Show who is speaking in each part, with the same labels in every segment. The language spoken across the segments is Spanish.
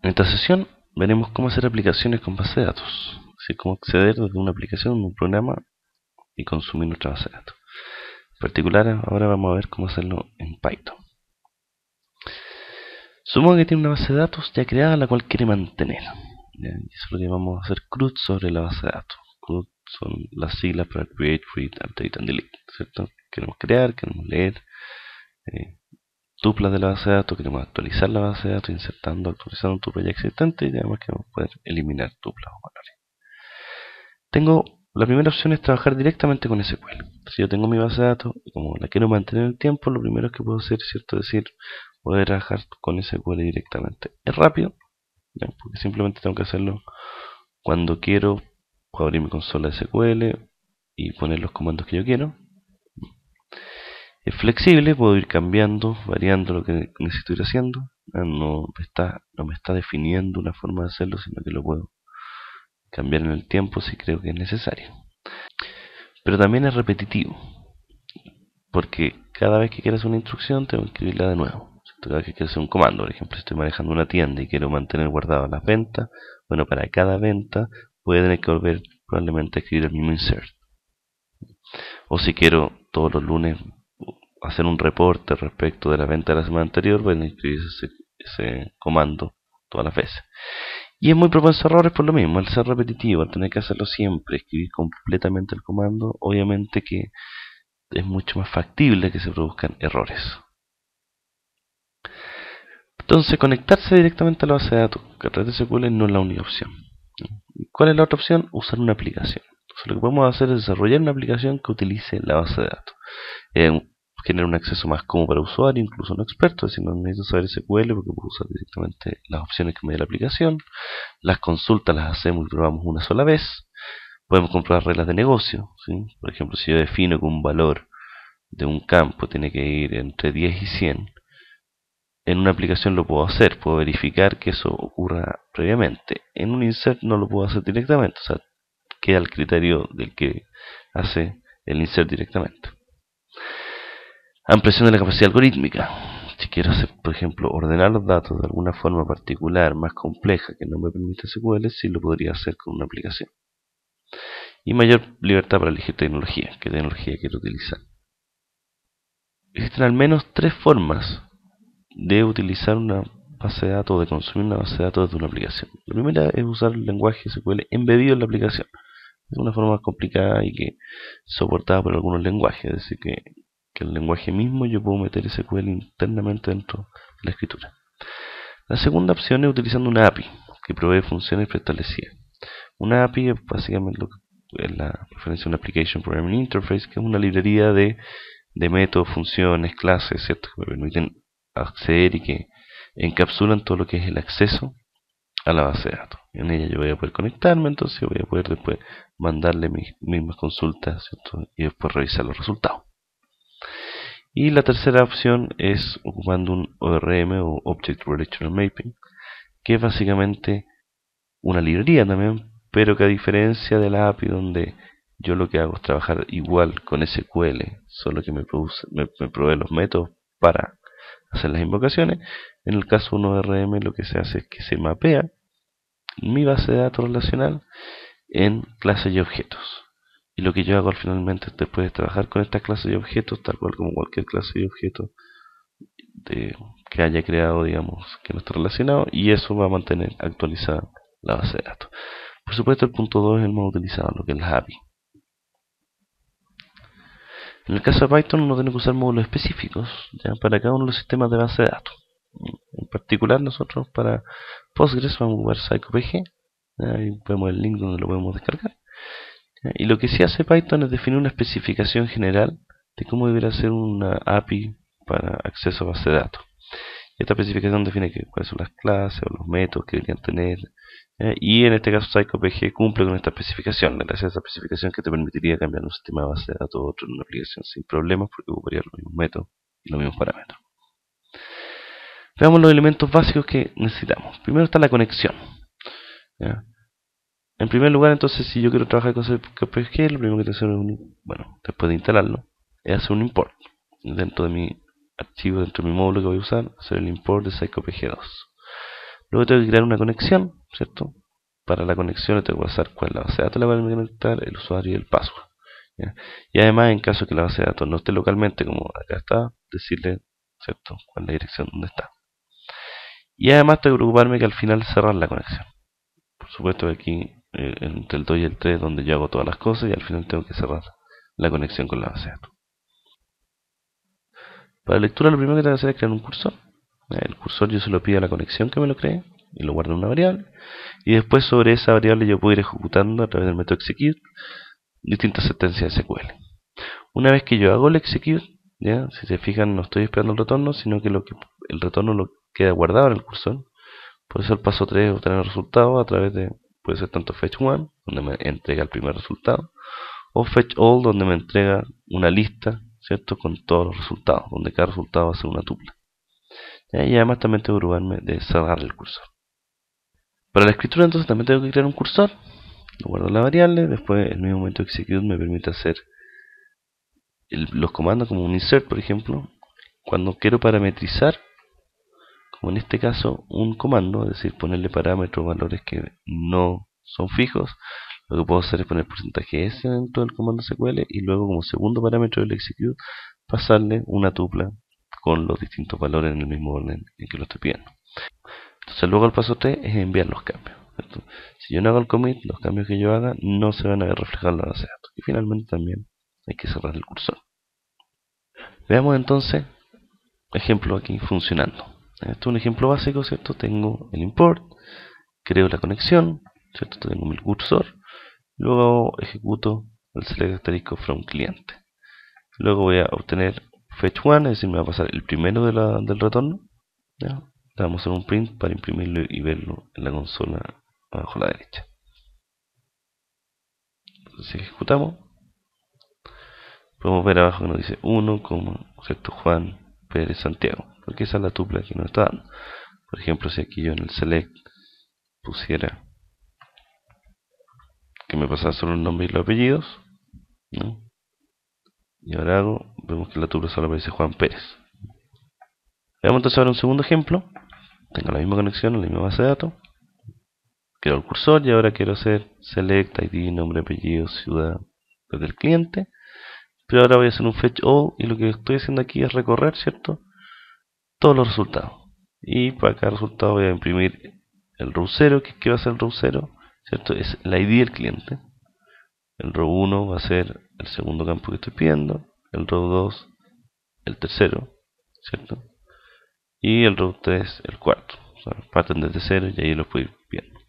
Speaker 1: En esta sesión veremos cómo hacer aplicaciones con base de datos, así cómo acceder desde una aplicación, un programa y consumir nuestra base de datos. En particular, ahora vamos a ver cómo hacerlo en Python. Supongo que tiene una base de datos ya creada la cual quiere mantener. ¿Ya? Y eso es lo que vamos a hacer CRUD sobre la base de datos. CRUD son las siglas para Create, Read, Update and Delete, ¿cierto? Queremos crear, queremos leer tuplas de la base de datos, queremos actualizar la base de datos, insertando, actualizando tuplas ya existentes y además queremos poder eliminar tuplas o valores. La primera opción es trabajar directamente con SQL. Si yo tengo mi base de datos y como la quiero mantener en el tiempo, lo primero que puedo hacer, ¿cierto? Es decir, poder trabajar con SQL directamente. Es rápido, ¿ya? Porque simplemente tengo que hacerlo cuando quiero. Puedo abrir mi consola de SQL y poner los comandos que yo quiero. Es flexible, puedo ir cambiando, variando lo que necesito ir haciendo. No me está definiendo una forma de hacerlo, sino que lo puedo cambiar en el tiempo si creo que es necesario. Pero también es repetitivo, porque cada vez que quiero hacer una instrucción tengo que escribirla de nuevo. Cada vez que quiero hacer un comando, por ejemplo, si estoy manejando una tienda y quiero mantener guardadas las ventas, bueno, para cada venta voy a tener que volver probablemente a escribir el mismo insert. O si quiero todos los lunes hacer un reporte respecto de la venta de la semana anterior, voy a escribir ese comando todas las veces. Y es muy propenso a errores por lo mismo, al ser repetitivo, al tener que hacerlo siempre, escribir completamente el comando, obviamente que es mucho más factible que se produzcan errores. Entonces, conectarse directamente a la base de datos a través de SQL no es la única opción. ¿Cuál es la otra opción? Usar una aplicación. Entonces, lo que podemos hacer es desarrollar una aplicación que utilice la base de datos. Genera un acceso más cómodo para usuarios, incluso no expertos, es decir, no necesito saber SQL porque puedo usar directamente las opciones que me da la aplicación. Las consultas las hacemos y probamos una sola vez. Podemos comprobar reglas de negocio, ¿sí? Por ejemplo, si yo defino que un valor de un campo tiene que ir entre 10 y 100, en una aplicación lo puedo hacer, puedo verificar que eso ocurra previamente. En un insert no lo puedo hacer directamente, o sea, queda el criterio del que hace el insert directamente. Ampliación de la capacidad algorítmica. Si quiero hacer, por ejemplo, ordenar los datos de alguna forma particular, más compleja, que no me permite SQL, sí lo podría hacer con una aplicación. Y mayor libertad para elegir tecnología, qué tecnología quiero utilizar. Existen al menos tres formas de utilizar una base de datos, de consumir una base de datos desde una aplicación. La primera es usar el lenguaje SQL embebido en la aplicación. Es una forma más complicada y que soportada por algunos lenguajes, es decir, que el lenguaje mismo yo puedo meter SQL internamente dentro de la escritura. La segunda opción es utilizando una API que provee funciones preestablecidas. Una API es básicamente lo que es la referencia a una Application Programming Interface, que es una librería de métodos, funciones, clases, ¿cierto? Que me permiten acceder y que encapsulan todo lo que es el acceso a la base de datos. En ella yo voy a poder conectarme, entonces voy a poder después mandarle mis mismas consultas, ¿cierto? Y después revisar los resultados. Y la tercera opción es ocupando un ORM o Object Relational Mapping, que es básicamente una librería también, pero que a diferencia de la API donde yo lo que hago es trabajar igual con SQL, solo que me provee los métodos para hacer las invocaciones. En el caso de un ORM lo que se hace es que se mapea mi base de datos relacional en clases y objetos. Y lo que yo hago finalmente después de trabajar con estas clases y objetos, tal cual como cualquier clase y objeto que haya creado, digamos, que no está relacionado, y eso va a mantener actualizada la base de datos. Por supuesto, el punto 2 es el más utilizado, lo que es la API. En el caso de Python uno tiene que usar módulos específicos, ¿ya? Para cada uno de los sistemas de base de datos. En particular nosotros para Postgres vamos a usar PsychoPG. Ahí vemos el link donde lo podemos descargar. Y lo que sí hace Python es definir una especificación general de cómo debería ser una API para acceso a base de datos. Esta especificación define cuáles son las clases o los métodos que deberían tener. Y en este caso PsychoPG cumple con esta especificación. Gracias a esta especificación que te permitiría cambiar un sistema de base de datos a otro en una aplicación sin problemas porque ocuparía los mismos métodos y los mismos parámetros. Veamos los elementos básicos que necesitamos. Primero está la conexión. ¿Ya? En primer lugar, entonces, si yo quiero trabajar con PSP, lo primero que tengo que hacer es, después de instalarlo, es hacer un import. Dentro de mi archivo, dentro de mi módulo que voy a usar, hacer el import de PsychoPG 2. Luego tengo que crear una conexión, ¿cierto? Para la conexión le tengo que pasar cuál es la base de datos la voy a conectar, el usuario y el password. ¿Ya? Y además, en caso que la base de datos no esté localmente, como acá está, decirle, ¿cierto?, cuál es la dirección donde está. Y además tengo que preocuparme que al final cerrar la conexión. Por supuesto que aquí, entre el 2 y el 3 donde yo hago todas las cosas y al final tengo que cerrar la conexión con la base de datos. Para la lectura lo primero que tengo que hacer es crear un cursor. El cursor yo se lo pido a la conexión que me lo cree y lo guardo en una variable. Y después sobre esa variable yo puedo ir ejecutando a través del método execute distintas sentencias SQL. Una vez que yo hago el execute, ¿ya? Si se fijan, no estoy esperando el retorno, sino que el retorno lo queda guardado en el cursor. Por eso el paso 3 es obtener el resultado a través de, puede ser tanto fetch1, donde me entrega el primer resultado, o fetch all, donde me entrega una lista, ¿cierto?, con todos los resultados, donde cada resultado va a ser una tupla. ¿Ya? Y además también tengo que preocuparme de cerrar el cursor. Para la escritura entonces también tengo que crear un cursor, lo guardo en la variable, después el mismo momento de execute me permite hacer los comandos como un insert, por ejemplo. Cuando quiero parametrizar, como en este caso, un comando, es decir, ponerle parámetros, valores que no son fijos, lo que puedo hacer es poner porcentaje %s dentro del comando SQL y luego como segundo parámetro del execute pasarle una tupla con los distintos valores en el mismo orden en que lo estoy pidiendo. Entonces luego el paso 3 es enviar los cambios, ¿cierto? Si yo no hago el commit, los cambios que yo haga no se van a ver reflejados en la base de datos. Y finalmente también hay que cerrar el cursor. Veamos entonces ejemplo aquí funcionando. Esto es un ejemplo básico, ¿cierto? Tengo el import, creo la conexión, ¿cierto? Tengo mi cursor, luego ejecuto el select asterisco from cliente. Luego voy a obtener fetch1, es decir, me va a pasar el primero del retorno. ¿Ya? Le vamos a hacer un print para imprimirlo y verlo en la consola abajo a la derecha. Entonces si ejecutamos, podemos ver abajo que nos dice 1, ¿cierto? Juan Pérez Santiago, porque esa es la tupla que nos está dando. Por ejemplo, si aquí yo en el select pusiera que me pasara solo el nombre y los apellidos, ¿no? Y ahora vemos que en la tupla solo aparece Juan Pérez. Veamos entonces ahora un segundo ejemplo. Tengo la misma conexión, la misma base de datos. Quiero el cursor y ahora quiero hacer select, ID, nombre, apellido, ciudad desde el cliente. Pero ahora voy a hacer un fetch all y lo que estoy haciendo aquí es recorrer, ¿cierto?, todos los resultados. Y para cada resultado voy a imprimir el row 0, que va a ser el row 0, ¿cierto? Es el ID del cliente. El row 1 va a ser el segundo campo que estoy pidiendo. El row 2, el tercero, ¿cierto? Y el row 3, el cuarto. O sea, parten desde 0 y ahí lo puedo ir viendo.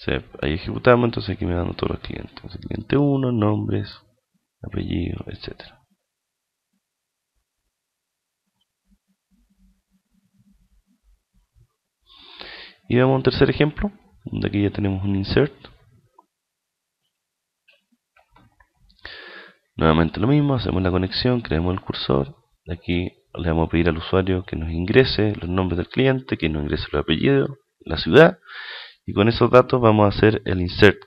Speaker 1: Entonces, ahí ejecutamos, entonces aquí me dan todos los clientes. Entonces, cliente 1, nombres, apellido, etcétera. Y vemos un tercer ejemplo, donde aquí ya tenemos un insert. Nuevamente lo mismo, hacemos la conexión, creamos el cursor. Aquí le vamos a pedir al usuario que nos ingrese los nombres del cliente, que nos ingrese los apellidos, la ciudad. Y con esos datos vamos a hacer el insert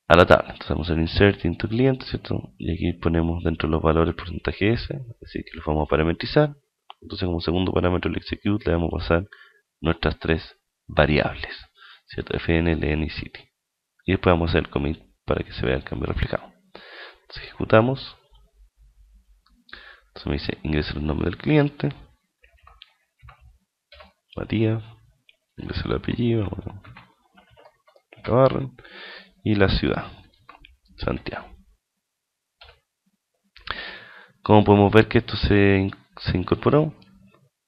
Speaker 1: a la tabla. Entonces vamos a hacer insert into cliente, ¿cierto? Y aquí ponemos dentro de los valores porcentaje %s, es decir, que los vamos a parametrizar. Entonces como segundo parámetro del execute le vamos a pasar nuestras tres variables, ¿cierto? fn, len y city. Y después vamos a hacer el commit para que se vea el cambio reflejado. Entonces ejecutamos. Entonces me dice ingresa el nombre del cliente, Matías, ingresa el apellido, Cabarren, y la ciudad, Santiago. Como podemos ver que esto se incorporó,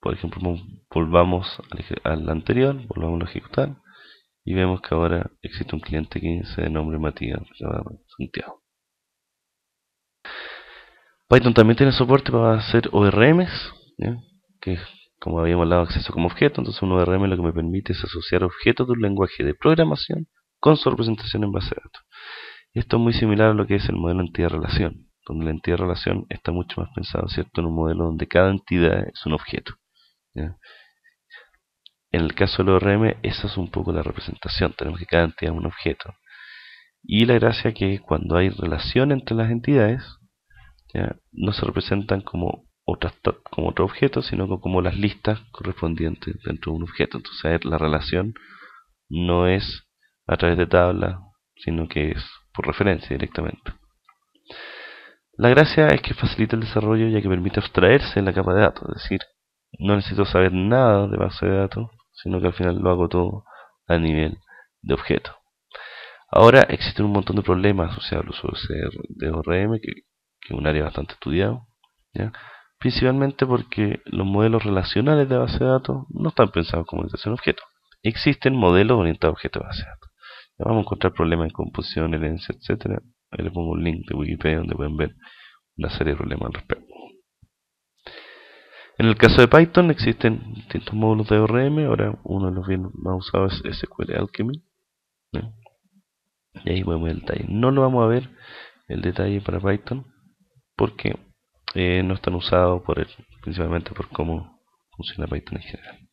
Speaker 1: por ejemplo, volvamos al anterior, volvamos a ejecutar y vemos que ahora existe un cliente 15 de nombre Matías Santiago. Python también tiene soporte para hacer ORMs, ¿ya? Que como habíamos hablado, acceso como objeto. Entonces un ORM lo que me permite es asociar objetos de un lenguaje de programación con su representación en base de datos. Esto es muy similar a lo que es el modelo entidad-relación, donde la entidad-relación está mucho más pensado, ¿cierto?, en un modelo donde cada entidad es un objeto, ¿ya? En el caso del ORM, esa es un poco la representación. Tenemos que cada entidad es un objeto. Y la gracia que cuando hay relación entre las entidades, ¿ya? No se representan como como otro objeto, sino como las listas correspondientes dentro de un objeto. Entonces, a ver, la relación no es a través de tablas, sino que es por referencia directamente. La gracia es que facilita el desarrollo ya que permite abstraerse en la capa de datos, es decir, no necesito saber nada de base de datos, sino que al final lo hago todo a nivel de objeto. Ahora existen un montón de problemas asociados al uso de ORM, que es un área bastante estudiado, ¿ya? Principalmente porque los modelos relacionales de base de datos no están pensados como orientación a objetos. Existen modelos orientados a objetos de base de datos. Ya vamos a encontrar problemas en composición, herencia, etcétera. Ahí les pongo un link de Wikipedia donde pueden ver una serie de problemas al respecto. En el caso de Python existen distintos módulos de ORM. Ahora uno de los bien más usados es SQL Alchemy, ¿no? Y ahí podemos ver el detalle. No lo vamos a ver el detalle para Python porque no están usados principalmente por cómo funciona Python en general.